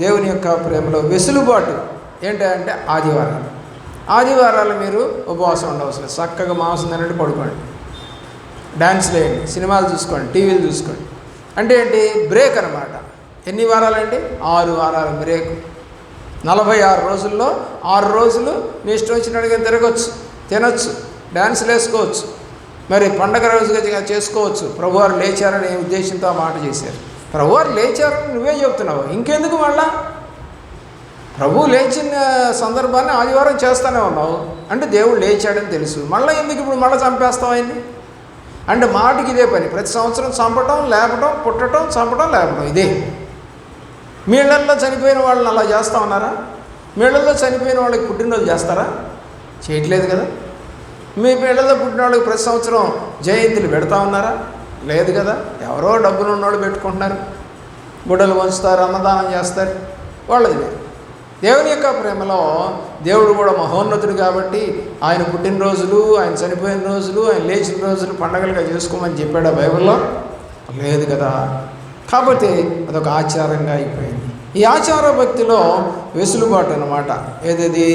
దేవుని యొక్క ప్రేమలో వెసులుబాటు ఏంటంటే ఆదివారాలు మీరు ఉపవాసం ఉండవలసిన, చక్కగా మాంసం తినండి, పడుకోండి, డ్యాన్స్లు వేయండి, సినిమాలు చూసుకోండి, టీవీలు చూసుకోండి. అంటే ఏంటి? బ్రేక్ అన్నమాట. ఎన్ని వారాలండి? 6 వారాలు బ్రేక్. 46 రోజుల్లో 6 రోజులు మీ ఇష్టం వచ్చినట్టుగా తిరగచ్చు, తినచ్చు, డ్యాన్స్లు వేసుకోవచ్చు, మరి పండగ రోజుగా చేసుకోవచ్చు. ప్రభువారు లేచారనే ఉద్దేశంతో ఆ మాట చేశారు. ప్రభువారు లేచారని నువ్వే చెప్తున్నావు, ఇంకెందుకు మళ్ళా? ప్రభు లేచిన సందర్భాన్ని ఆదివారం చేస్తూనే ఉన్నావు అంటే దేవుడు లేచాడని తెలుసు. మళ్ళీ ఎందుకు ఇప్పుడు మళ్ళీ చంపేస్తావు ఆయన్ని అంటే మాటికి ఇదే పని. ప్రతి సంవత్సరం చంపటం, లేపటం, పుట్టడం, చంపటం, లేపటం, ఇదే. మీ ఇళ్లల్లో చనిపోయిన వాళ్ళని అలా చేస్తూ ఉన్నారా? మీ ఇళ్లల్లో చనిపోయిన వాళ్ళకి పుట్టినరోజు చేస్తారా? చేయట్లేదు కదా. మీ ఇళ్లలో పుట్టిన వాళ్ళకి ప్రతి సంవత్సరం జయంతులు పెడతా ఉన్నారా? లేదు కదా. ఎవరో డబ్బులు ఉన్నవాళ్ళు పెట్టుకుంటున్నారు, గుడ్డలు పంచుతారు, అన్నదానం చేస్తారు, వాళ్ళది లేదు. దేవుని యొక్క ప్రేమలో దేవుడు కూడా మహోన్నతుడు కాబట్టి ఆయన పుట్టినరోజులు, ఆయన చనిపోయిన రోజులు, ఆయన లేచిన రోజులు పండగలుగా చేసుకోమని చెప్పాడు బైబిల్లో? లేదు కదా. కాబట్టి అదొక ఆచారంగా అయిపోయింది. ఈ ఆచార భక్తిలో వెసులుబాటు అన్నమాట. ఏదది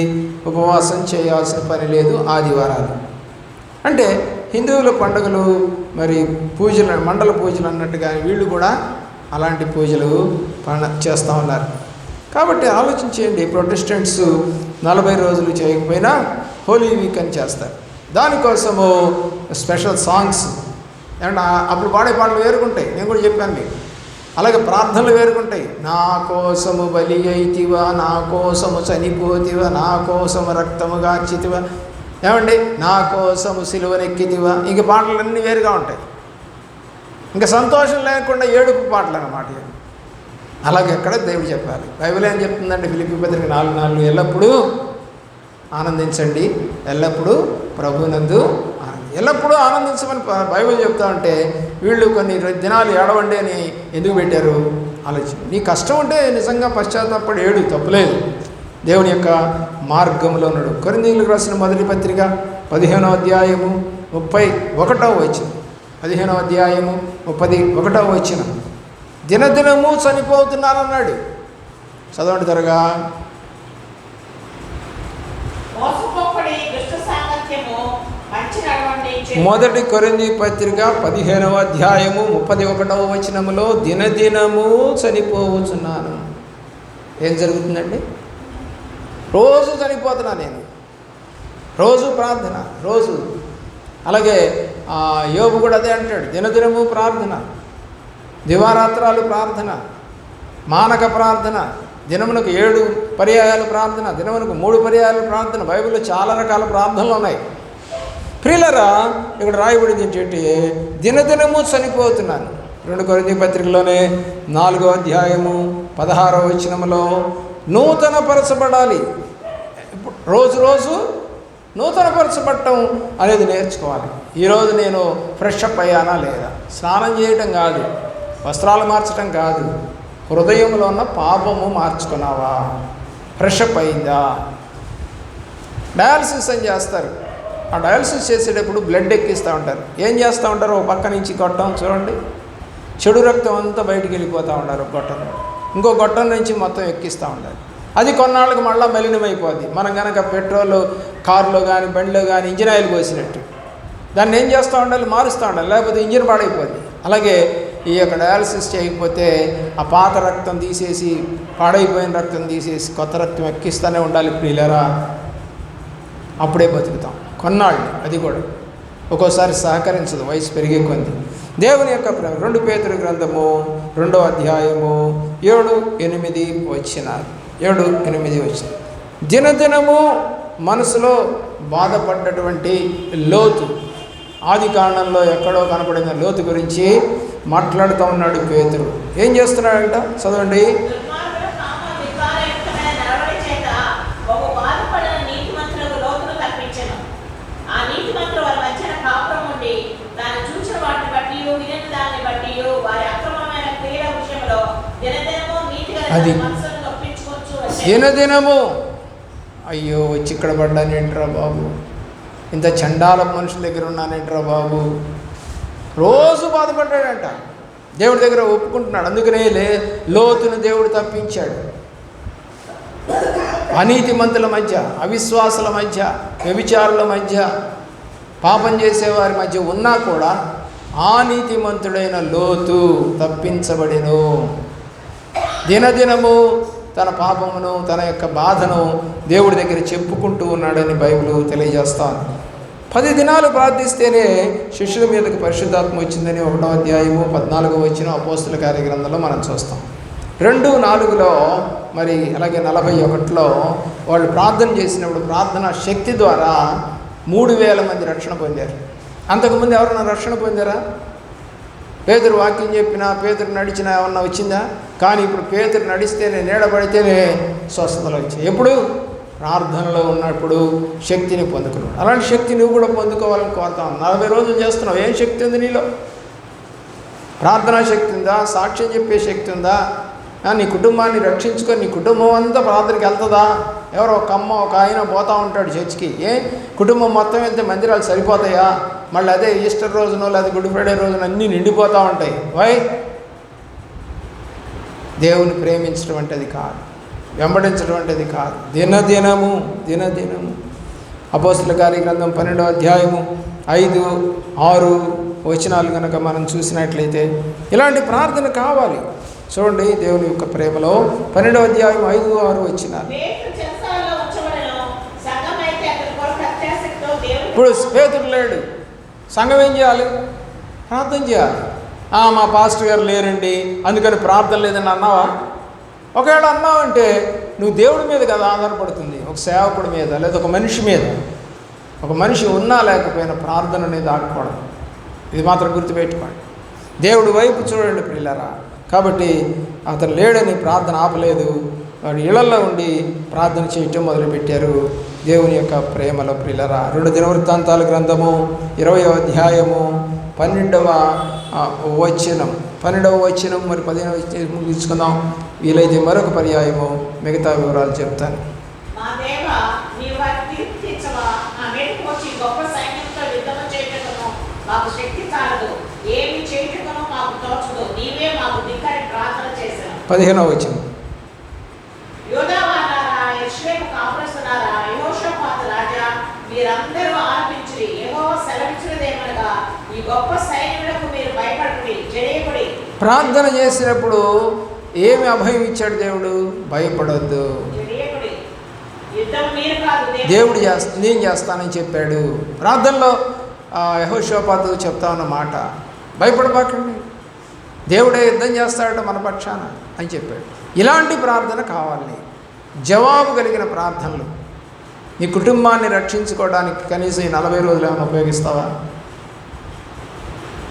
ఉపవాసం చేయాల్సిన పని లేదు ఆదివారాలు. అంటే హిందువుల పండుగలు మరి పూజలు మండల పూజలు అన్నట్టుగా వీళ్ళు కూడా అలాంటి పూజలు చేస్తూ ఉన్నారు. కాబట్టి ఆలోచించేయండి, ప్రొటెస్టెంట్స్ 40 రోజులు చేయకపోయినా హోలీ వీక్ అని చేస్తారు. దానికోసము స్పెషల్ సాంగ్స్ అండ్ అప్పుడు పాడే పాటలు వేరుకుంటాయి. నేను కూడా చెప్పాను మీకు. అలాగే ప్రార్థనలు వేరుకుంటాయి. నా కోసము బలి అయితివా, నా కోసము చనిపోతివా, నా కోసము రక్తము గార్చితివా, ఏమండి నా కోసము సిలువనెక్కితివా. ఇంక పాటలన్నీ వేరుగా ఉంటాయి. ఇంకా సంతోషం లేకుండా ఏడుపు పాటలు అన్నమాట. అలాగే ఎక్కడ దేవుడు చెప్పాలి. బైబిల్ ఏం చెప్తుందంటే ఫిలిప్పీ పత్రిక 4:4 ఎల్లప్పుడూ ఆనందించండి, ఎల్లప్పుడూ ప్రభునందు ఎల్లప్పుడూ ఆనందించమని బైబిల్ చెప్తా ఉంటే వీళ్ళు కొన్ని దినాలు ఏడవండి అని ఎందుకు పెట్టారు ఆలోచన. నీ కష్టం ఉంటే నిజంగా పశ్చాత్తాపడి ఏడు, తప్పులేదు. దేవుని యొక్క మార్గంలో ఉన్నాడు. కొరింథీయులకు రాసిన మొదటి పత్రిక 15వ అధ్యాయము 31వ వచనం. 15వ అధ్యాయము 31వ వచనం. దినదినము చనిపోతున్నారన్నాడు. చదవండి త్వరగా. మొదటి కొరింథీ పత్రిక 15వ అధ్యాయము 31వ వచనములో దినదినము చనిపోవచ్చున్నాను. ఏం జరుగుతుందండి? రోజు చనిపోతున్నా నేను, రోజు ప్రార్థన, రోజు. అలాగే యోబు కూడా అదే అంటాడు, దినదినము ప్రార్థన, దివారాత్రాలు ప్రార్థన, మానక ప్రార్థన, దినమునకు 7 పర్యాయాలు ప్రార్థన, దినమునకు 3 పర్యాయాలు ప్రార్థన. బైబిల్లో చాలా రకాల ప్రార్థనలు ఉన్నాయి. ప్రియులరా, ఇక్కడ రాయబడింది ఏంటంటే దినదినము చనిపోతున్నాను. 2 కొరింథీ పత్రికలోనే 4వ అధ్యాయము 16వ వచనములో నూతన పరచబడాలి. రోజు రోజు నూతన పరచబడటం అనేది నేర్చుకోవాలి. ఈరోజు నేను ఫ్రెష్ అప్ అయ్యానా లేదా, స్నానం చేయటం కాదు, వస్త్రాలు మార్చడం కాదు, హృదయంలో ఉన్న పాపము మార్చుకున్నావా, ఫ్రెష్ అప్ అయిందా. డయాలసిస్ అని చేస్తారు. ఆ డయాలసిస్ చేసేటప్పుడు బ్లడ్ ఎక్కిస్తూ ఉంటారు. ఏం చేస్తూ ఉంటారు? ఒక పక్క నుంచి గొట్టం చూడండి, చెడు రక్తం అంతా బయటికి వెళ్ళిపోతూ ఉంటారు. గొట్టం ఇంకో గొట్టం నుంచి మొత్తం ఎక్కిస్తూ ఉంటారు. అది కొన్నాళ్ళకి మళ్ళీ మలినమైపోద్ది. మనం కనుక పెట్రోల్ కారులో కానీ బండిలో కానీ ఇంజిన్ ఆయిల్ పోసినట్టు దాన్ని ఏం చేస్తూ ఉండాలి? మారుస్తూ ఉండాలి, లేకపోతే ఇంజిన్ పాడైపోద్ది. అలాగే ఈ యొక్క డయాలసిస్ చేయకపోతే ఆ పాత రక్తం తీసేసి, పాడైపోయిన రక్తం తీసేసి కొత్త రక్తం ఎక్కిస్తూనే ఉండాలి ప్రియులరా. అప్పుడే బతుకుతాం కొన్నాళ్ళు. అది కూడా ఒక్కోసారి సహకరించదు వయసు పెరిగే కొంది. దేవుని యొక్క 2 పేతురు గ్రంథము 2వ అధ్యాయము 7-8 వచనాలు. 7-8 వచనం. దినదినము మనసులో బాధపడ్డటువంటి లోతు, ఆది కాండంలో ఎక్కడో కనపడిన లోతు గురించి మాట్లాడుతూ ఉన్నాడు పేతురు. ఏం చేస్తున్నాడంట? చదవండి. అది దినదినము అయ్యో వచ్చి ఇక్కడ పడ్డానేంట్రా బాబు, ఇంత చండాల మనుషుల దగ్గర ఉన్నానేంట్రా బాబు, రోజు బాధపడ్డాడంట. దేవుడి దగ్గర ఒప్పుకుంటున్నాడు. అందుకనే లోతును దేవుడు తప్పించాడు. అనీతిమంతుల మధ్య, అవిశ్వాసుల మధ్య, వ్యభిచారుల మధ్య, పాపం చేసేవారి మధ్య ఉన్నా కూడా ఆ నీతిమంతుడైన లోతు తప్పించబడెను. దినదినము తన పాపమును, తన యొక్క బాధను దేవుడి దగ్గర చెప్పుకుంటూ ఉన్నాడని బైబిల్ తెలియజేస్తాను. 10 దినాలు ప్రార్థిస్తేనే శిష్యుల మీదకి పరిశుద్ధాత్మ వచ్చిందని 1వ అధ్యాయము 14వ వచనం అపోస్తుల కార్యగ్రంథంలో మనం చూస్తాం. 2:4లో మరి అలాగే 41లో వాళ్ళు ప్రార్థన చేసినప్పుడు ప్రార్థన శక్తి ద్వారా 3000 మంది రక్షణ పొందారు. అంతకుముందు ఎవరన్నా రక్షణ పొందారా? పేతురు వాక్యం చెప్పినా, పేతురు నడిచినా ఏమన్నా వచ్చిందా? కానీ ఇప్పుడు పేతురు నడిస్తేనే, నీడబడితేనే స్వస్థతలు వచ్చాయి. ఎప్పుడు? ప్రార్థనలో ఉన్నప్పుడు శక్తిని పొందుకున్నాడు. అలాంటి శక్తి నువ్వు కూడా పొందుకోవాలని కోరుతావు. 40 రోజులు చేస్తున్నావు. ఏం శక్తి ఉంది నీలో? ప్రార్థనా శక్తి ఉందా? సాక్ష్యం చెప్పే శక్తి ఉందా? నీ కుటుంబాన్ని రక్షించుకొని నీ కుటుంబం అంతా ప్రార్థనకి వెళ్తుందా? ఎవరో ఒక అమ్మ ఒక ఆయన పోతూ ఉంటాడు చర్చికి. కుటుంబం మొత్తం వెళ్తే మందిరాలు సరిపోతాయా? మళ్ళీ అదే ఈస్టర్ రోజునో లేదా గుడ్ ఫ్రైడే రోజున అన్నీ నిండిపోతూ ఉంటాయి. వై? దేవుని ప్రేమించడం అంటే అది కాదు, వెంబడించడం అంటే అది కాదు. దినదినము అపోస్తలుల కార్యగ్రంథం 12వ అధ్యాయము 5, 6 వచనాలు కనుక మనం చూసినట్లయితే ఇలాంటి ప్రార్థన కావాలి. చూడండి దేవుని యొక్క ప్రేమలో 12వ అధ్యాయం 5, 6 వచనాలు. ఇప్పుడు పేతురు లేడు, సంఘం ఏం చేయాలి? ప్రార్థన చేయాలి. మా పాస్టర్ గారు లేరండి అందుకని ప్రార్థన లేదని అన్నావా? ఒకవేళ అన్నావంటే నువ్వు దేవుడి మీద కదా ఆధారపడుతుంది, ఒక సేవకుడి మీద లేదా ఒక మనిషి మీద. ఒక మనిషి ఉన్నా లేకపోయినా ప్రార్థన అనేది ఆగకూడదు. ఇది మాత్రం గుర్తుపెట్టుకోండి. దేవుడి వైపు చూడండి ప్రియులారా. కాబట్టి అతను లేడని ప్రార్థన ఆపలేదు, వాడు ఇళ్లలో ఉండి ప్రార్థన చేయటం మొదలుపెట్టారు. దేవుని యొక్క ప్రేమలో ప్రియులారా. 2 దినవృత్తాంతాల గ్రంథము 20వ అధ్యాయము 12వ వచనం మరి 15వ వచనం ముగించుకుందాం. వీలైతే మరొక పర్యాయము మిగతా వివరాలు చెప్తాను. మాకు శక్తి చాలదు, ఏమి చేయటకును మాకు తోచదు, నీవే మాకు దిక్కని ప్రార్థన చేశాను. 15వ వచనం. యోధావారారా, యెరూషలేము కాపురస్తులారా, యెహోషాపాతు రాజా, మీరందరూ ఆలపించుడి. యెహోవా సెలవిచ్చినదేమనగా, ఈ గొప్ప సైన్యములకు మీరు భయపడకుడి, జడియకుడి. ప్రార్థన చేసినప్పుడు ఏమి అభయం ఇచ్చాడు దేవుడు? భయపడొద్దు. జడియకుడి, యుద్ధం మీరు కాదు, దేవుడు నేను చేస్తానని చెప్పాడు. ప్రార్థనలో యెహోషాపాతు చెప్తా ఉన్న మాట, భయపడబాకండి, దేవుడే యుద్ధం చేస్తాడట మన పక్షాన అని చెప్పాడు. ఇలాంటి ప్రార్థన కావాలి, జవాబు కలిగిన ప్రార్థనలు. నీ కుటుంబాన్ని రక్షించుకోవడానికి కనీసం ఈ 40 రోజులు ఏమైనా ఉపయోగిస్తావా?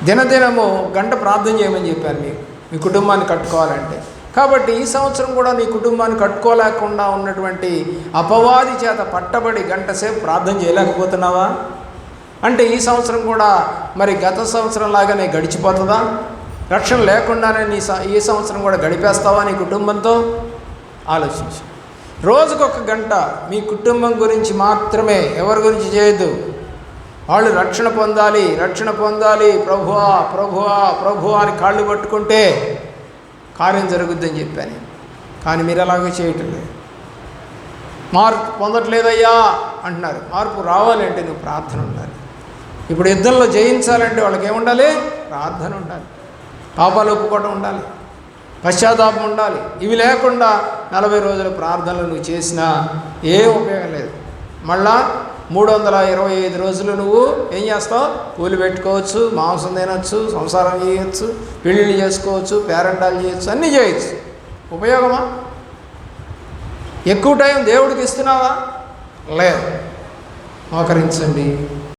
దినదినము గంట ప్రార్థన చేయమని చెప్పాను మీకు, మీ కుటుంబాన్ని కట్టుకోవాలంటే. కాబట్టి ఈ సంవత్సరం కూడా నీ కుటుంబాన్ని కట్టుకోలేకుండా ఉన్నటువంటి అపవాది చేత పట్టబడి గంట సేపు ప్రార్థన చేయలేకపోతున్నావా? అంటే ఈ సంవత్సరం కూడా మరి గత సంవత్సరం లాగానే గడిచిపోతుందా? రక్షణ లేకుండానే ఈ సంవత్సరం కూడా గడిపేస్తావా నీ కుటుంబంతో? ఆలోచించు. రోజుకొక గంట మీ కుటుంబం గురించి మాత్రమే, ఎవరి గురించి చేయొద్దు. వాళ్ళు రక్షణ పొందాలి, ప్రభువా ప్రభువా ప్రభువా అని కాళ్ళు పట్టుకుంటే కార్యం జరుగుద్దని చెప్పాను. కానీ మీరు అలాగే చేయటం లేదు. మార్పు పొందట్లేదయ్యా అంటున్నారు. మార్పు రావాలంటే నువ్వు ప్రార్థన ఉండాలి. ఇప్పుడు యుద్ధంలో జయించాలంటే వాళ్ళకి ఏముండాలి? ప్రార్థన ఉండాలి, పాపాలు ఒప్పుకోవడం ఉండాలి, పశ్చాత్తాపం ఉండాలి. ఇవి లేకుండా 40 రోజుల ప్రార్థనలు నువ్వు చేసినా ఏం ఉపయోగం లేదు. మళ్ళా 325 రోజులు నువ్వు ఏం చేస్తావు? కూలి పెట్టుకోవచ్చు, మాంసం తినచ్చు, సంసారం చేయవచ్చు, పెళ్ళిళ్ళు చేసుకోవచ్చు, పేరెంటాలు చేయొచ్చు, అన్నీ చేయొచ్చు. ఉపయోగమా? ఎక్కువ టైం దేవుడికి ఇస్తున్నావా? లేదు. మోకరించండి.